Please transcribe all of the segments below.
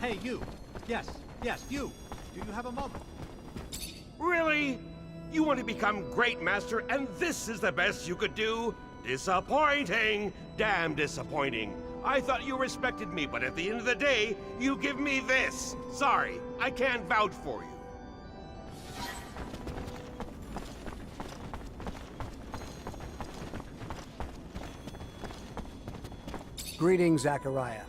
Hey, you! Yes, yes, you! Do you have a moment? Really? You want to become Great Master, and this is the best you could do? Disappointing! Damn disappointing. I thought you respected me, but at the end of the day, you give me this. Sorry, I can't vouch for you. Greetings, Zachariah.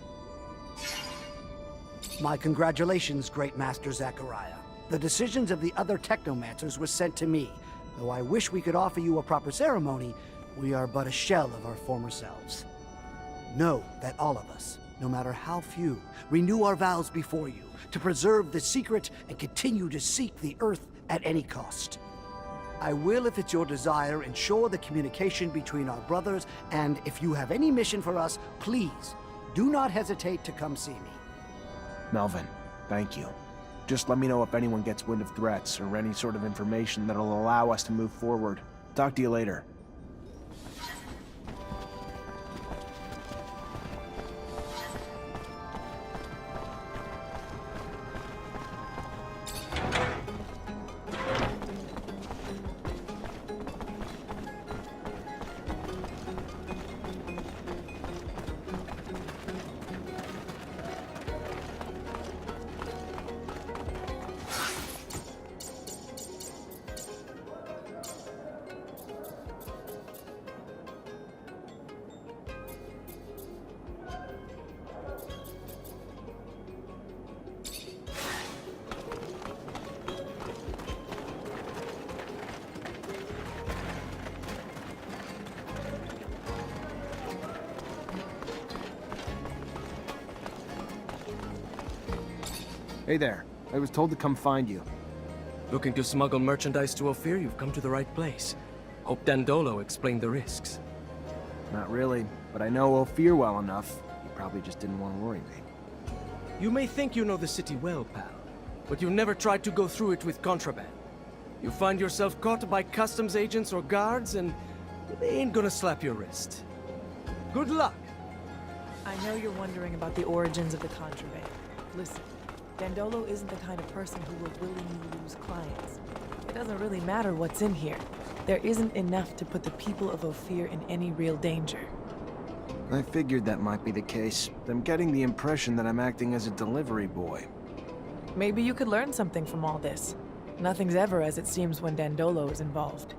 My congratulations, Great Master Zachariah. The decisions of the other Techomancers were sent to me. Though I wish we could offer you a proper ceremony, we are but a shell of our former selves. Know that all of us, no matter how few, renew our vows before you to preserve the secret and continue to seek the Earth at any cost. I will, if it's your desire, ensure the communication between our brothers, and if you have any mission for us, please, do not hesitate to come see me. Melvin, thank you. Just let me know if anyone gets wind of threats or any sort of information that'll allow us to move forward. Talk to you later. Hey there. I was told to come find you. Looking to smuggle merchandise to Ophir, you've come to the right place. Hope Dandolo explained the risks. Not really, but I know Ophir well enough. He probably just didn't want to worry me. You may think you know the city well, pal, but you've never tried to go through it with contraband. You find yourself caught by customs agents or guards, and they ain't gonna slap your wrist. Good luck! I know you're wondering about the origins of the contraband. Listen, Dandolo isn't the kind of person who will willingly lose clients. It doesn't really matter what's in here. There isn't enough to put the people of Ophir in any real danger. I figured that might be the case. I'm getting the impression that I'm acting as a delivery boy. Maybe you could learn something from all this. Nothing's ever as it seems when Dandolo is involved.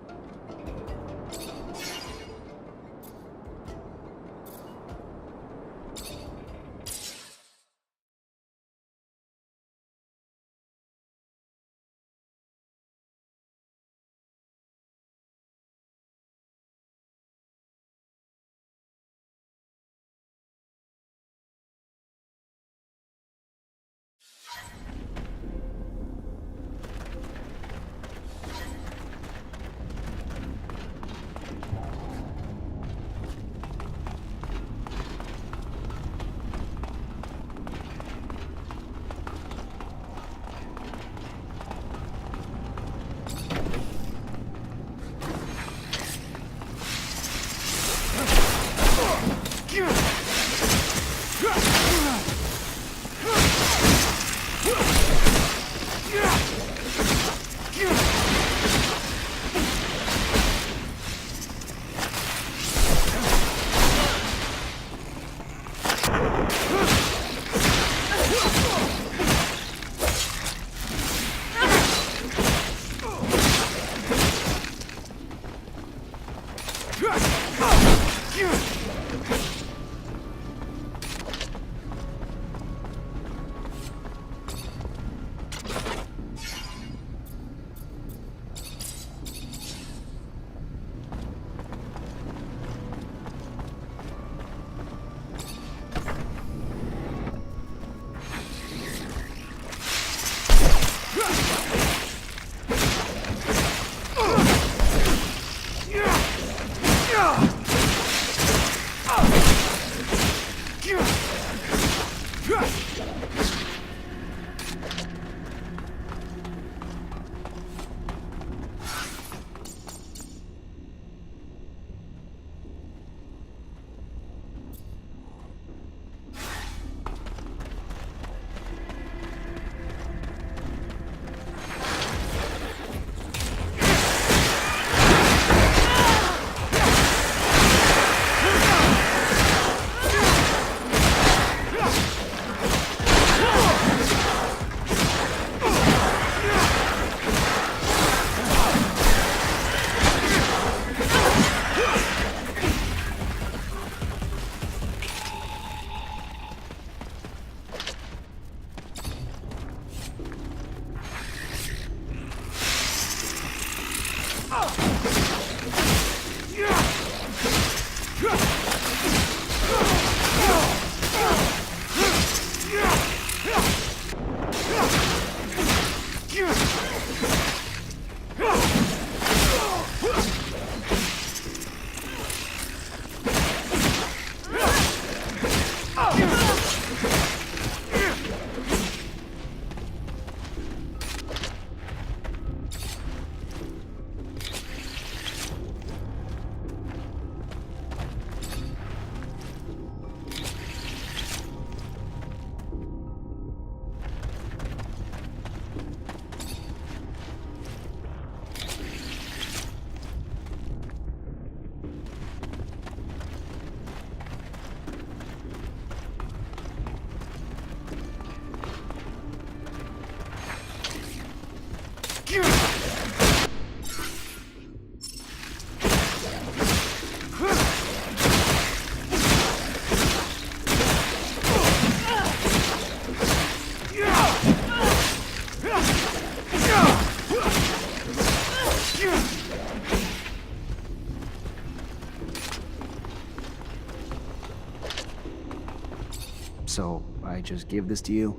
So, I just give this to you?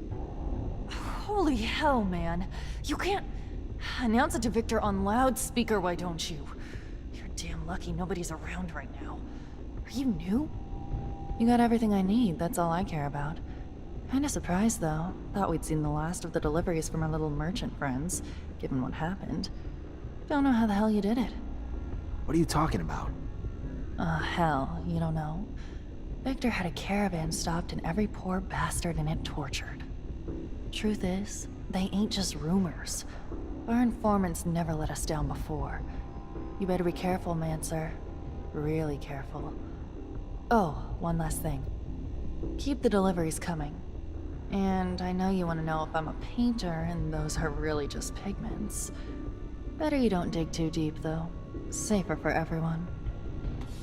Holy hell, man. You can't announce it to Victor on loudspeaker, why don't you? You're damn lucky nobody's around right now. Are you new? You got everything I need, that's all I care about. Kinda surprised, though. Thought we'd seen the last of the deliveries from our little merchant friends, given what happened. Don't know how the hell you did it. What are you talking about? Hell, you don't know. Victor had a caravan stopped and every poor bastard in it tortured. Truth is, they ain't just rumors. Our informants never let us down before. You better be careful, Mancer. Really careful. Oh, one last thing. Keep the deliveries coming. And I know you want to know if I'm a painter, and those are really just pigments. Better you don't dig too deep, though. Safer for everyone.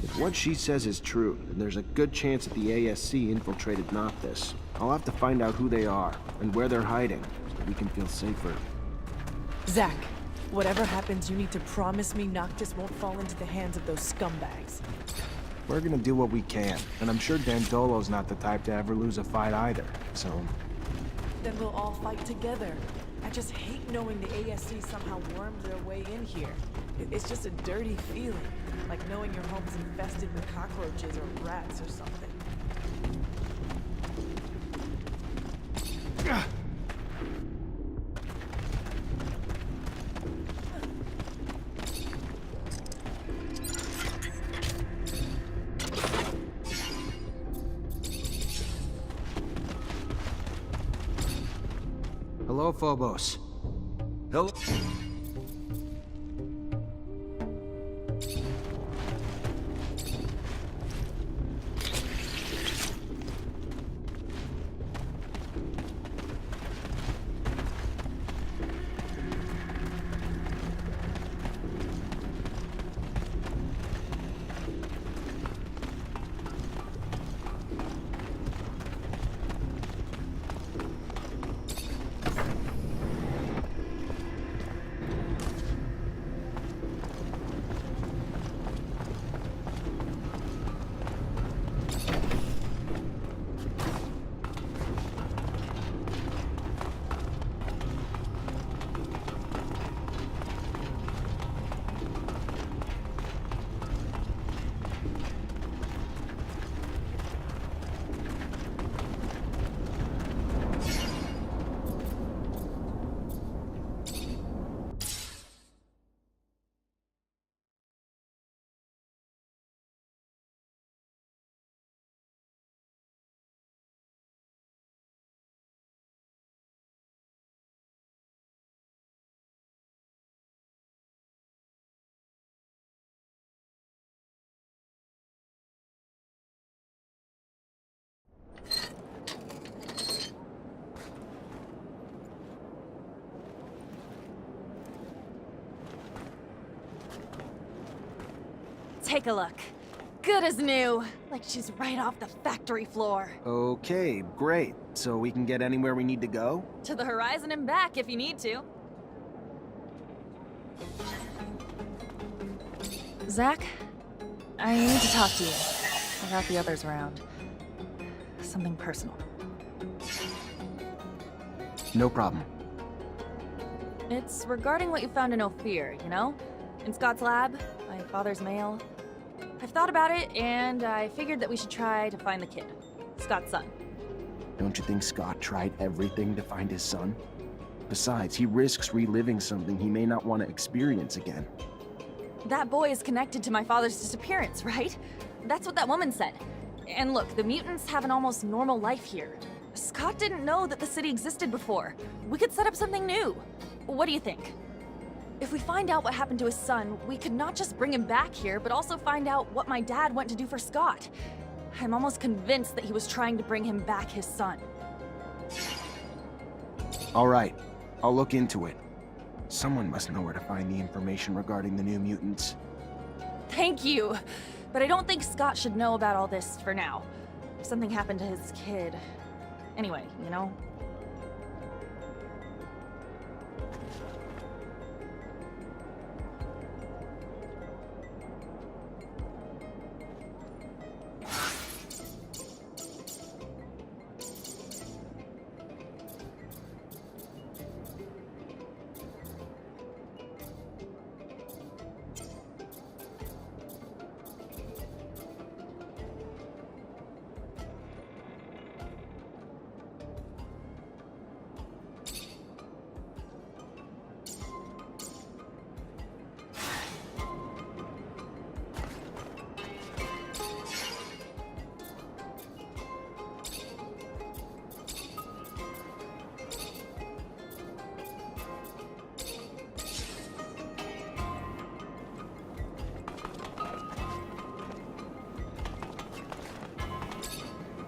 If what she says is true, then there's a good chance that the ASC infiltrated Noctis. I'll have to find out who they are, and where they're hiding, so we can feel safer. Zack, whatever happens, you need to promise me Noctis won't fall into the hands of those scumbags. We're gonna do what we can, and I'm sure Dandolo's not the type to ever lose a fight either, so... Then we'll all fight together. I just hate knowing the ASC somehow wormed their way in here. It's just a dirty feeling, like knowing your home's infested with cockroaches or rats or something. Hello, Phobos. Hello? Take a look. Good as new. Like she's right off the factory floor. Okay, great. So we can get anywhere we need to go? To the horizon and back if you need to. Zach, I need to talk to you. I got the others around. Something personal. No problem. It's regarding what you found in Ophir, you know? In Scott's lab, my father's mail. I've thought about it, and I figured that we should try to find the kid. Scott's son. Don't you think Scott tried everything to find his son? Besides, he risks reliving something he may not want to experience again. That boy is connected to my father's disappearance, right? That's what that woman said. And look, the mutants have an almost normal life here. Scott didn't know that the city existed before. We could set up something new. What do you think? If we find out what happened to his son, we could not just bring him back here, but also find out what my dad went to do for Scott. I'm almost convinced that he was trying to bring him back his son. All right, I'll look into it. Someone must know where to find the information regarding the new mutants. Thank you. But I don't think Scott should know about all this for now. If something happened to his kid. Anyway, you know?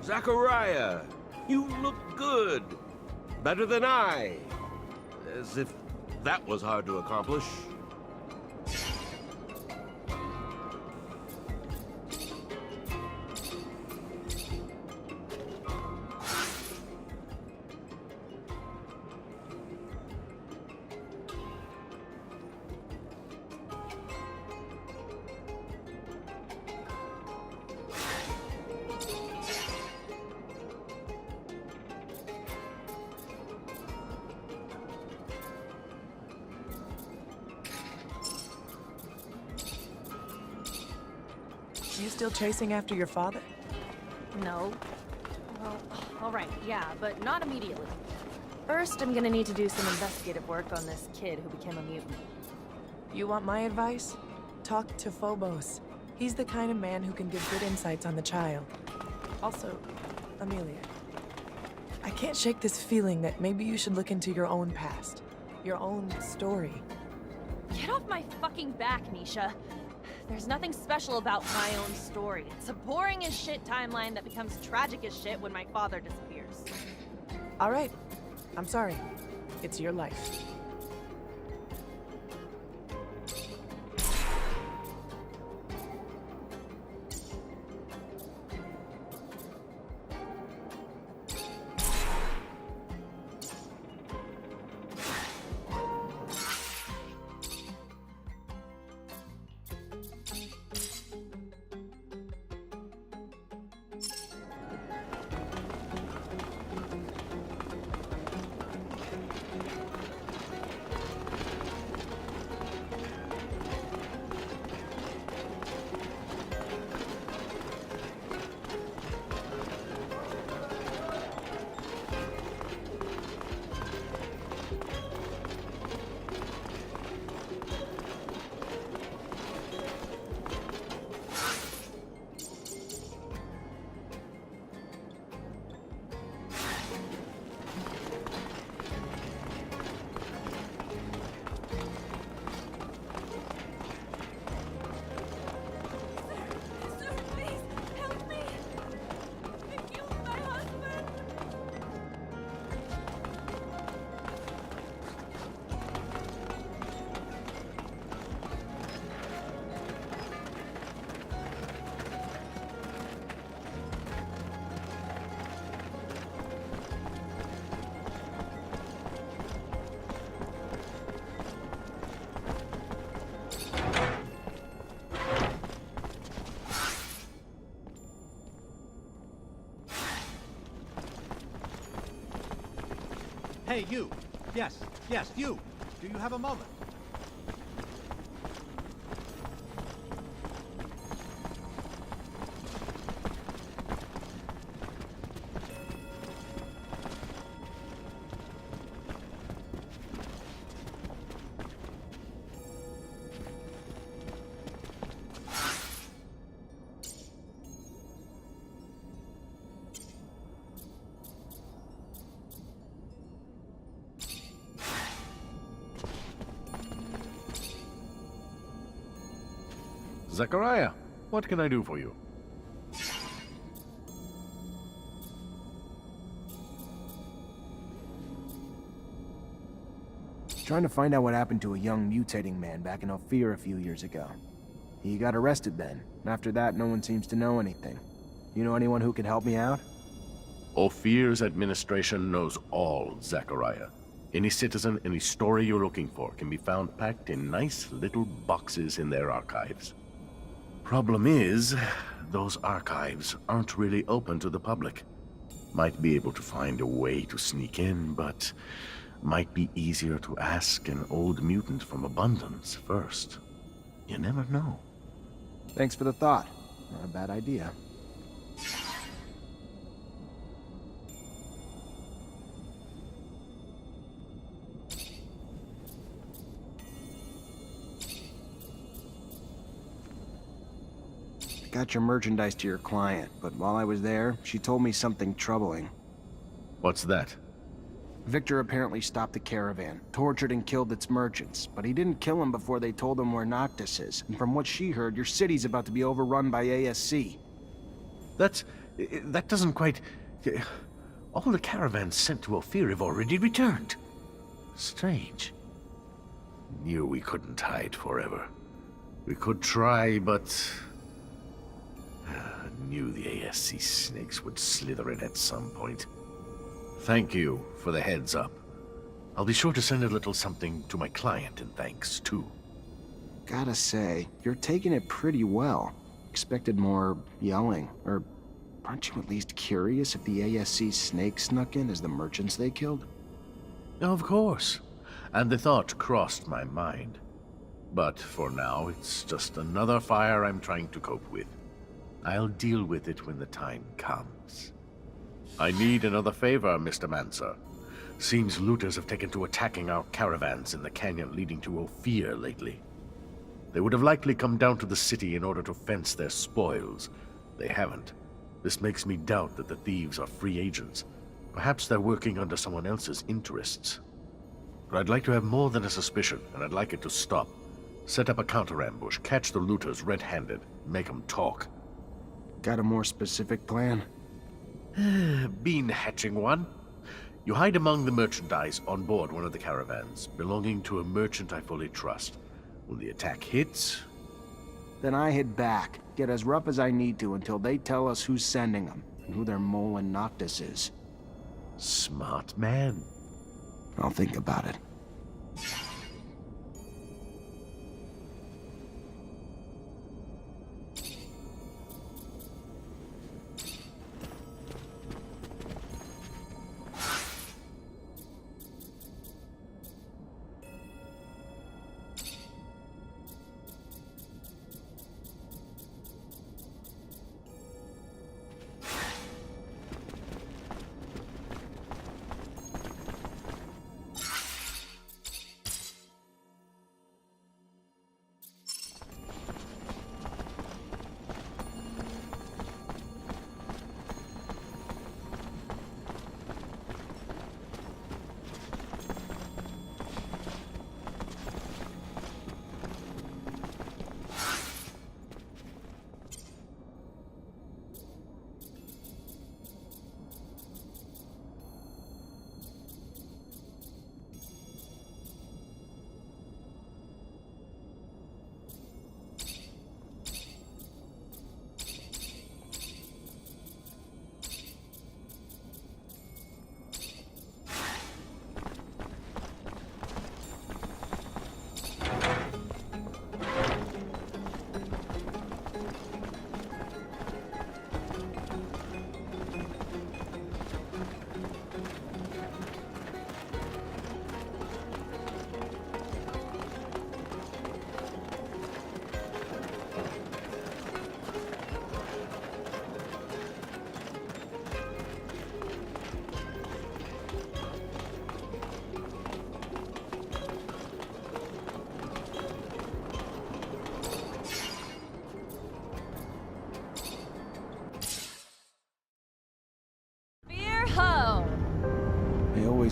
Zachariah, you look good. Better than I. As if that was hard to accomplish. You still chasing after your father? No. Well, alright, yeah, but not immediately. First, I'm gonna need to do some investigative work on this kid who became a mutant. You want my advice? Talk to Phobos. He's the kind of man who can give good insights on the child. Also, Amelia, I can't shake this feeling that maybe you should look into your own past. Your own story. Get off my fucking back, Nisha. There's nothing special about my own story. It's a boring as shit timeline that becomes tragic as shit when my father disappears. All right. I'm sorry. It's your life. Hey, you. Yes, yes, you. Do you have a moment? Zachariah, what can I do for you? Trying to find out what happened to a young mutating man back in Ophir a few years ago. He got arrested then, and after that no one seems to know anything. You know anyone who can help me out? Ophir's administration knows all, Zachariah. Any citizen, any story you're looking for can be found packed in nice little boxes in their archives. Problem is, those archives aren't really open to the public. Might be able to find a way to sneak in, but might be easier to ask an old mutant from Abundance first. You never know. Thanks for the thought. Not a bad idea. Got your merchandise to your client, but while I was there, she told me something troubling. What's that? Victor apparently stopped the caravan, tortured and killed its merchants, but he didn't kill them before they told him where Noctis is, and from what she heard, your city's about to be overrun by ASC. That doesn't quite... All the caravans sent to Ophir have already returned. Strange. Knew we couldn't hide forever. We could try, but... Knew the ASC snakes would slither in at some point. Thank you for the heads up. I'll be sure to send a little something to my client in thanks, too. Gotta say, you're taking it pretty well. Expected more yelling, or aren't you at least curious if the ASC snakes snuck in as the merchants they killed? Of course. And the thought crossed my mind. But for now, it's just another fire I'm trying to cope with. I'll deal with it when the time comes. I need another favor, Mr. Mancer. Seems looters have taken to attacking our caravans in the canyon leading to Ophir lately. They would have likely come down to the city in order to fence their spoils. They haven't. This makes me doubt that the thieves are free agents. Perhaps they're working under someone else's interests. But I'd like to have more than a suspicion, and I'd like it to stop. Set up a counter-ambush, catch the looters red-handed, make them talk. Got a more specific plan? Been hatching one. You hide among the merchandise on board one of the caravans, belonging to a merchant I fully trust. When the attack hits... Then I head back, get as rough as I need to until they tell us who's sending them, and who their mole in Noctis is. Smart man. I'll think about it.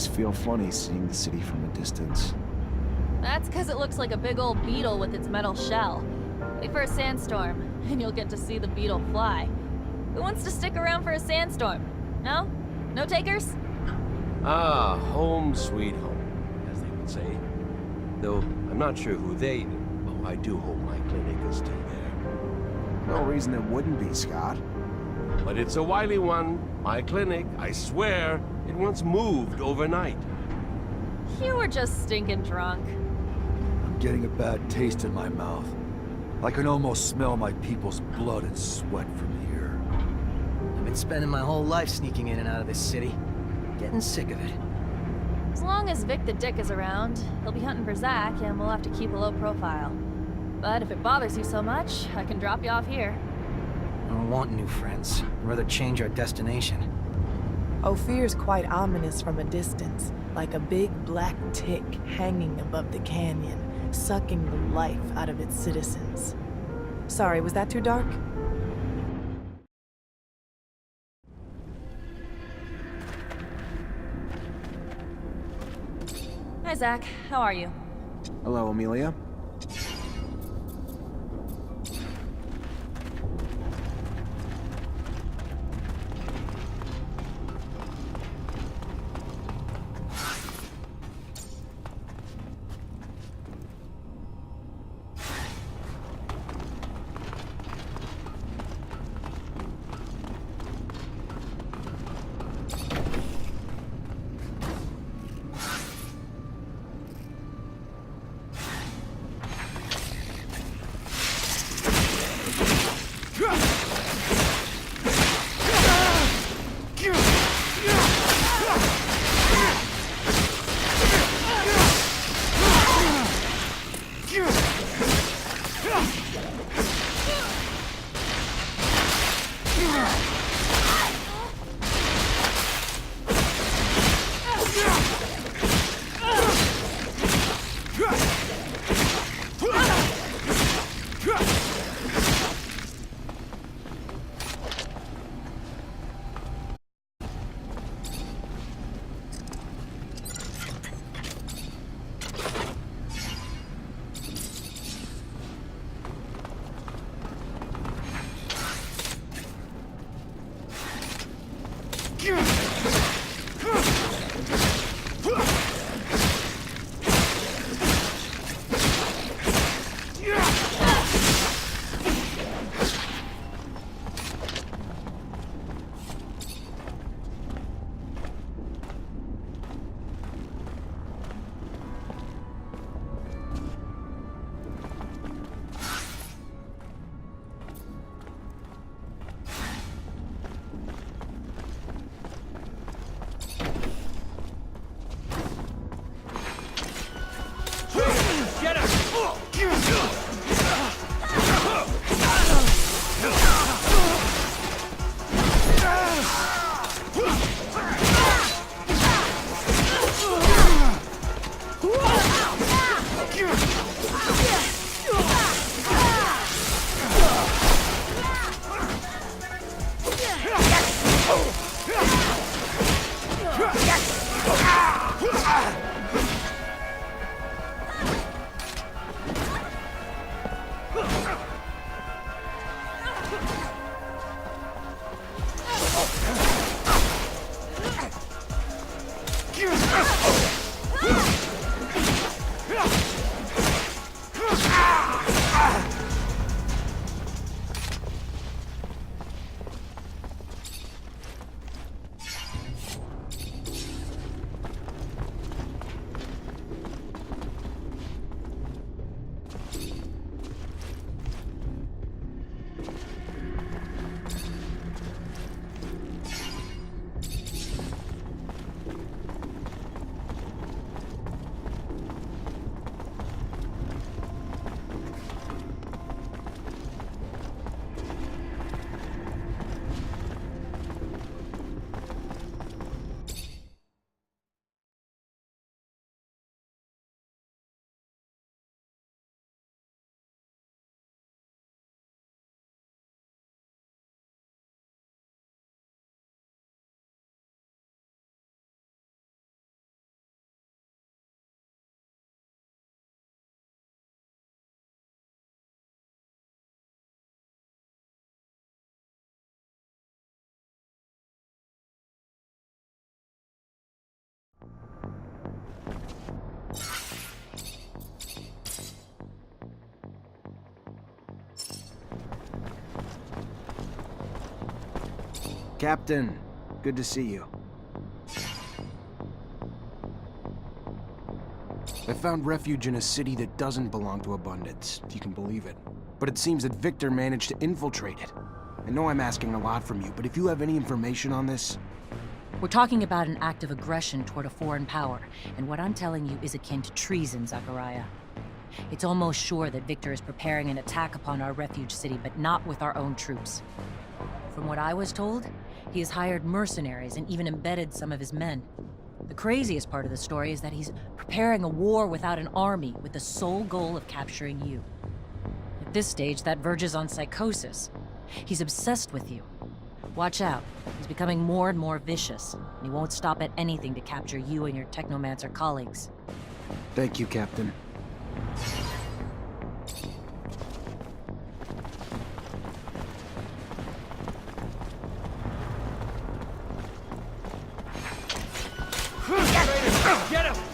does feel funny seeing the city from a distance. That's because it looks like a big old beetle with its metal shell. Wait for a sandstorm, and you'll get to see the beetle fly. Who wants to stick around for a sandstorm? No? No takers? Ah, home sweet home, as they would say. Though I'm not sure who they... Oh, I do hope my clinic is still there. No reason it wouldn't be, Scott. But it's a wily one. My clinic, I swear, it once moved overnight. You were just stinking drunk. I'm getting a bad taste in my mouth. I can almost smell my people's blood and sweat from here. I've been spending my whole life sneaking in and out of this city. Getting sick of it. As long as Vic the Dick is around, he'll be hunting for Zack, and we'll have to keep a low profile. But if it bothers you so much, I can drop you off here. I don't want new friends. I'd rather change our destination. Ophir's quite ominous from a distance, like a big black tick hanging above the canyon, sucking the life out of its citizens. Sorry, was that too dark? Hi, Zack. How are you? Hello, Amelia. Captain, good to see you. I found refuge in a city that doesn't belong to Abundance, if you can believe it. But it seems that Victor managed to infiltrate it. I know I'm asking a lot from you, but if you have any information on this... We're talking about an act of aggression toward a foreign power, and what I'm telling you is akin to treason, Zachariah. It's almost sure that Victor is preparing an attack upon our refuge city, but not with our own troops. From what I was told, he has hired mercenaries and even embedded some of his men. The craziest part of the story is that he's preparing a war without an army, with the sole goal of capturing you. At this stage, that verges on psychosis. He's obsessed with you. Watch out. He's becoming more and more vicious, and he won't stop at anything to capture you and your Techomancer colleagues. Thank you, Captain. Get him! Get him!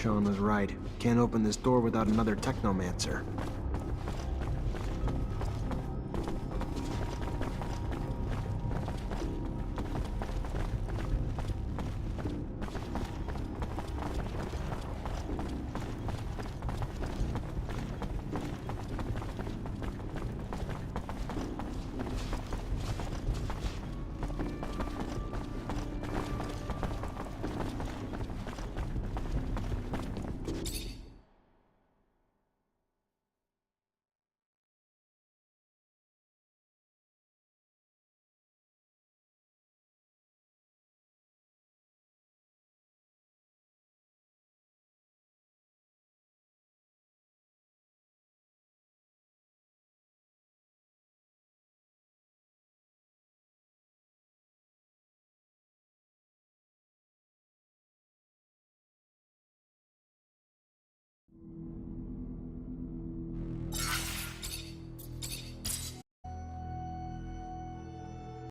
Sean was right. Can't open this door without another Techomancer.